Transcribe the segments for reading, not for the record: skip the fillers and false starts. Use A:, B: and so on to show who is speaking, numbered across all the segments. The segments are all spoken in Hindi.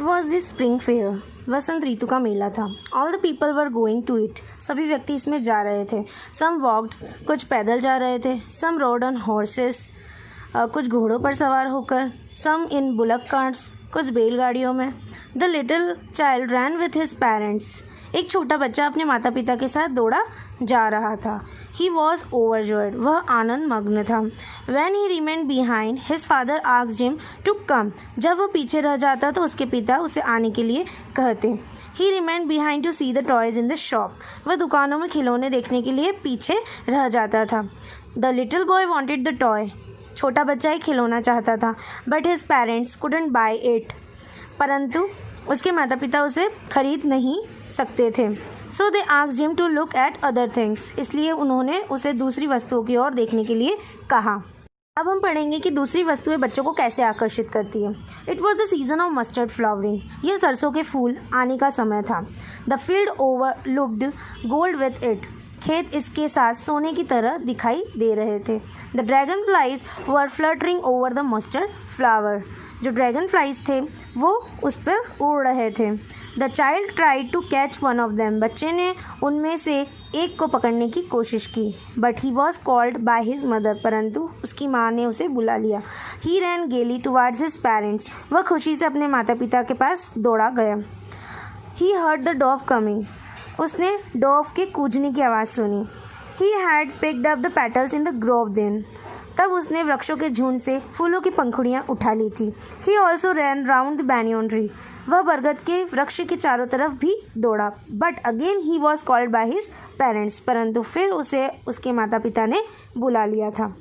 A: It was the spring fair. वसंत ऋतु का मेला था। All the people were going to it. सभी व्यक्ति इसमें जा रहे थे। सम वॉक्ड, कुछ पैदल जा रहे थे। सम रोड ऑन हॉर्सेस, कुछ घोड़ों पर सवार होकर। सम इन बुलक कार्ट्स, कुछ बैलगाड़ियों में। The little child ran with his parents. एक छोटा बच्चा अपने माता पिता के साथ दौड़ा जा रहा था। He was overjoyed. वह आनंद मग्न था। When he remained behind his father asked him to come. जब वह पीछे रह जाता तो उसके पिता उसे आने के लिए कहते। He remained behind to see the toys in the shop. वह दुकानों में खिलौने देखने के लिए पीछे रह जाता था। The little boy wanted the toy. छोटा बच्चा एक खिलौना चाहता था। But his parents couldn't buy it. परंतु उसके माता पिता उसे खरीद नहीं सकते थे। So they asked him to look at other things. इसलिए उन्होंने उसे दूसरी वस्तुओं की ओर देखने के लिए कहा। अब हम पढ़ेंगे कि दूसरी वस्तुएं बच्चों को कैसे आकर्षित करती है। It was the season of mustard flowering. यह सरसों के फूल आने का समय था। The field over looked gold with it. खेत इसके साथ सोने की तरह दिखाई दे रहे थे। The dragonflies were fluttering over the mustard flower. जो ड्रैगन फ्लाइज थे वो उस पर उड़ रहे थे। The child tried to catch one of them. बच्चे ने उनमें से एक को पकड़ने की कोशिश की। But he was called by his mother. परंतु उसकी माँ ने उसे बुला लिया। ही रैन गेली टुवार्ड्स हिज पेरेंट्स। वह खुशी से अपने माता पिता के पास दौड़ा गया। He heard the dove coming. उसने डॉव के कूजने की आवाज़ सुनी। He had picked up the petals in the grove then. तब उसने वृक्षों के झुंड से फूलों की पंखुड़ियाँ उठा ली थी। He also ran round the banyan tree. वह बरगद के वृक्ष के चारों तरफ भी दौड़ा। But again he was called by his parents. परंतु फिर उसे उसके माता पिता ने बुला लिया था।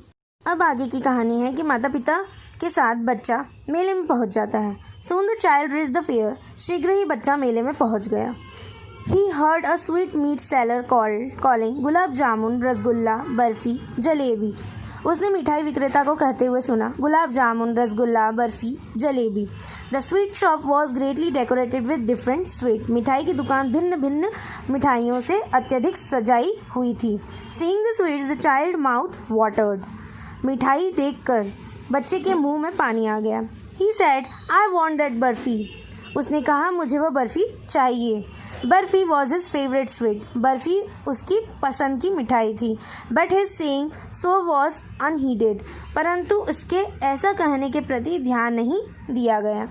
A: अब आगे की कहानी है कि माता पिता के साथ बच्चा मेले में पहुंच जाता है। Soon the child reached the fair. शीघ्र ही बच्चा मेले में पहुंच गया। He heard a sweet meat seller calling gulab jamun, rasgulla, barfi, jalebi. उसने मिठाई विक्रेता को कहते हुए सुना, gulab jamun, rasgulla, barfi, jalebi. The sweet shop was greatly decorated with different sweet. मिठाई की दुकान भिन्न भिन्न मिठाइयों से अत्यधिक सजाई हुई थी। Seeing the sweets the child mouth watered. मिठाई देखकर बच्चे के मुंह में पानी आ गया। He said, I want that barfi. उसने कहा, मुझे वह बर्फी चाहिए। Barfi was his favourite sweet. Barfi उसकी पसंद की मिठाई थी। But his saying so was unheeded. परंतु उसके ऐसा कहने के प्रति ध्यान नहीं दिया गया।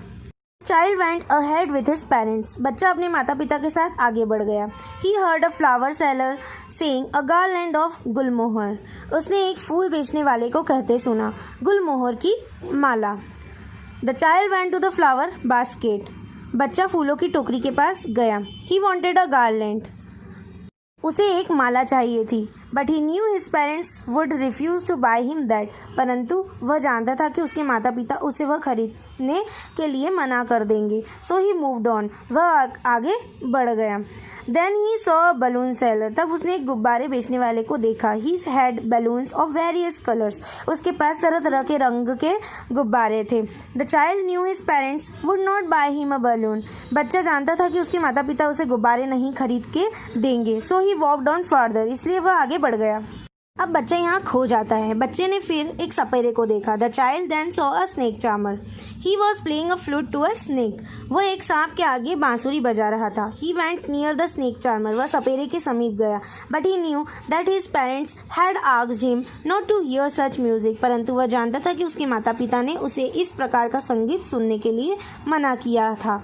A: Child went ahead with his parents. बच्चा अपने माता पिता के साथ आगे बढ़ गया। He heard a flower seller saying a garland of gulmohar. उसने एक फूल बेचने वाले को कहते सुना, गुलमोहर की माला। The child went to the flower basket. बच्चा फूलों की टोकरी के पास गया। He wanted a garland. उसे एक माला चाहिए थी। But he knew his parents would refuse to buy him that. परंतु वह जानता था कि उसके माता पिता उसे वह खरीदने के लिए मना कर देंगे। So he moved on. वह आगे बढ़ गया। Then he saw a balloon seller. तब उसने एक गुब्बारे बेचने वाले को देखा। He had balloons of various colours. उसके पास तरह तरह के रंग के गुब्बारे थे। The child knew his parents would not buy him a balloon. बच्चा जानता था कि उसके माता पिता उसे गुब्बारे नहीं खरीद के देंगे। So he walked on further. इसलिए वह आगे बढ़ गया। अब बच्चा यहाँ खो जाता है। बच्चे ने फिर एक सपेरे को देखा। The child then saw a snake charmer. He was playing a flute to a snake. वह एक सांप के आगे बांसुरी बजा रहा था। He went near the snake charmer. वह सपेरे के समीप गया। But he knew that his parents had asked him not to hear such music. परंतु वह जानता था कि उसके माता पिता ने उसे इस प्रकार का संगीत सुनने के लिए मना किया था।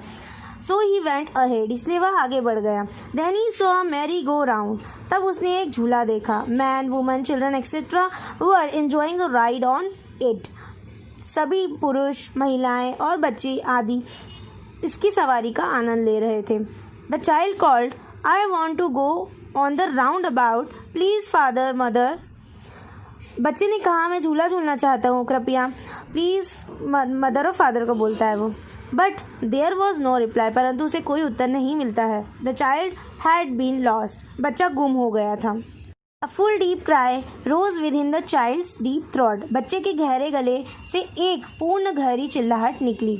A: So he went ahead. इसलिए वह आगे बढ़ गया। Then he saw a merry go round. तब उसने एक झूला देखा। Man, woman, children etcetera were enjoying a ride on it. सभी पुरुष, महिलाएं और बच्चे आदि इसकी सवारी का आनंद ले रहे थे। The child called, I want to go on the roundabout, please father, mother. बच्चे ने कहा, मैं झूला झूलना चाहता हूँ, कृपया। प्लीज़ मदर और फादर को बोलता है वो। But there was no reply. परंतु उसे कोई उत्तर नहीं मिलता है। The child had been lost. बच्चा गुम हो गया था। A full deep cry rose within the child's deep throat. बच्चे के गहरे गले से एक पूर्ण गहरी चिल्लाहट निकली।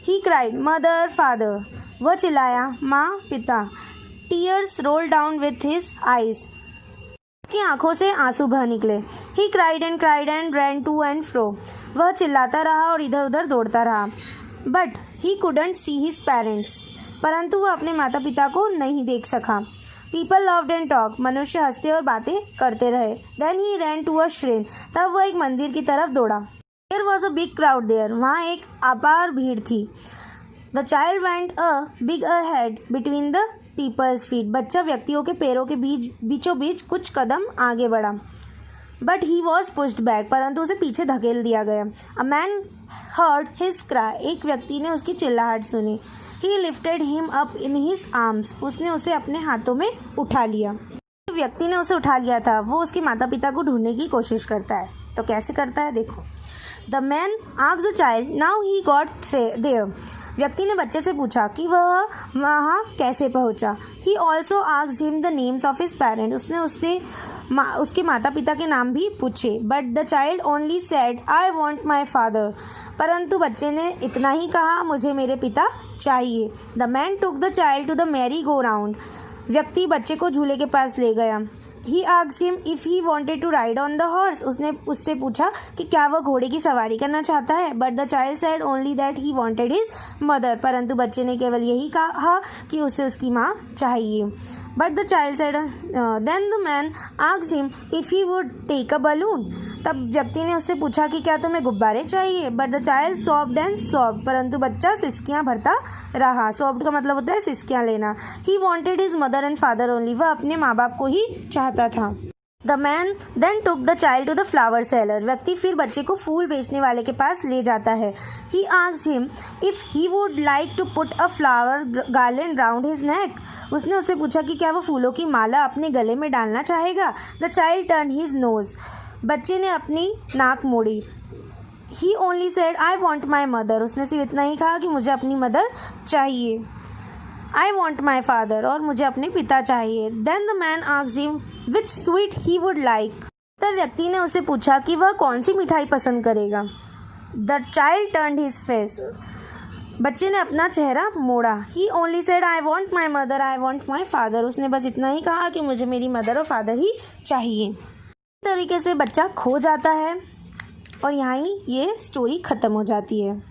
A: He cried, mother, father. वह चिल्लाया, माँ, पिता। Tears roll down with his eyes. उसकी आंखों से आंसू बह निकले। He cried and ran to and fro. वह चिल्लाता रहा और इधर उधर दौड़ता रहा। But he couldn't see his parents, परंतु वह अपने माता पिता को नहीं देख सका। पीपल लव्ड एंड टॉक, मनुष्य हंसते और बातें करते रहे। Then he ran to a श्रेन, तब वह एक मंदिर की तरफ दौड़ा। There was a big crowd there, वहाँ एक अपार भीड़ थी। The child went a big ahead between the people's feet, बच्चा व्यक्तियों के पैरों के बीचों बीच कुछ कदम आगे बढ़ा। But he was pushed back, परंतु उसे पीछे धकेल दिया गया। A man heard his cry, एक व्यक्ति ने उसकी चिल्लाहट सुनी। ही lifted him up in his arms, उसने उसे अपने हाथों में उठा लिया। व्यक्ति ने उसे उठा लिया था, वो उसके माता पिता को ढूंढने की कोशिश करता है। तो कैसे करता है देखो। The man asked the child now he got there, व्यक्ति ने बच्चे से पूछा कि वह वहाँ कैसे पहुँचा। He also asked him the names of his parent, उसने उसके माता पिता के नाम भी पूछे। But the child only said I want my father, परंतु बच्चे ने इतना ही कहा, मुझे मेरे पिता चाहिए। The man took the child to the merry go round, व्यक्ति बच्चे को झूले के पास ले गया। He asked him if he wanted to ride on the horse, उसने उससे पूछा कि क्या वह घोड़े की सवारी करना चाहता है। But the child said only that he wanted his mother, परंतु बच्चे ने केवल यही कहा कि उसे उसकी माँ चाहिए। But the child said then the man asked him if he would take a balloon, तब व्यक्ति ने उससे पूछा कि क्या तुम्हें गुब्बारे चाहिए। But the child soft and soft, परंतु बच्चा सिसकियाँ भरता रहा। सॉफ्ट का मतलब होता है सिसकियाँ लेना। He wanted his mother and father only, वह अपने माँ बाप को ही चाहता था। The man then took the child to the flower seller, व्यक्ति फिर बच्चे को फूल बेचने वाले के पास ले जाता है। He asked him if he would like to put a flower garland round his neck, उसने उससे पूछा कि क्या वह फूलों की माला अपने गले में डालना चाहेगा। The child turn his nose, बच्चे ने अपनी नाक मोड़ी। He only said I want my mother, उसने सिर्फ इतना ही कहा कि मुझे अपनी मदर चाहिए। आई वॉन्ट माई फादर, और मुझे अपने पिता चाहिए। Then the man asked him which sweet he would like, तब व्यक्ति ने उससे पूछा कि वह कौन सी मिठाई पसंद करेगा। The child turned his face, बच्चे ने अपना चेहरा मोड़ा। He only said I want my mother I want my father, उसने बस इतना ही कहा कि मुझे मेरी मदर और फादर ही चाहिए। इस तरीके से बच्चा खो जाता है और यहाँ ही ये स्टोरी ख़त्म हो जाती है।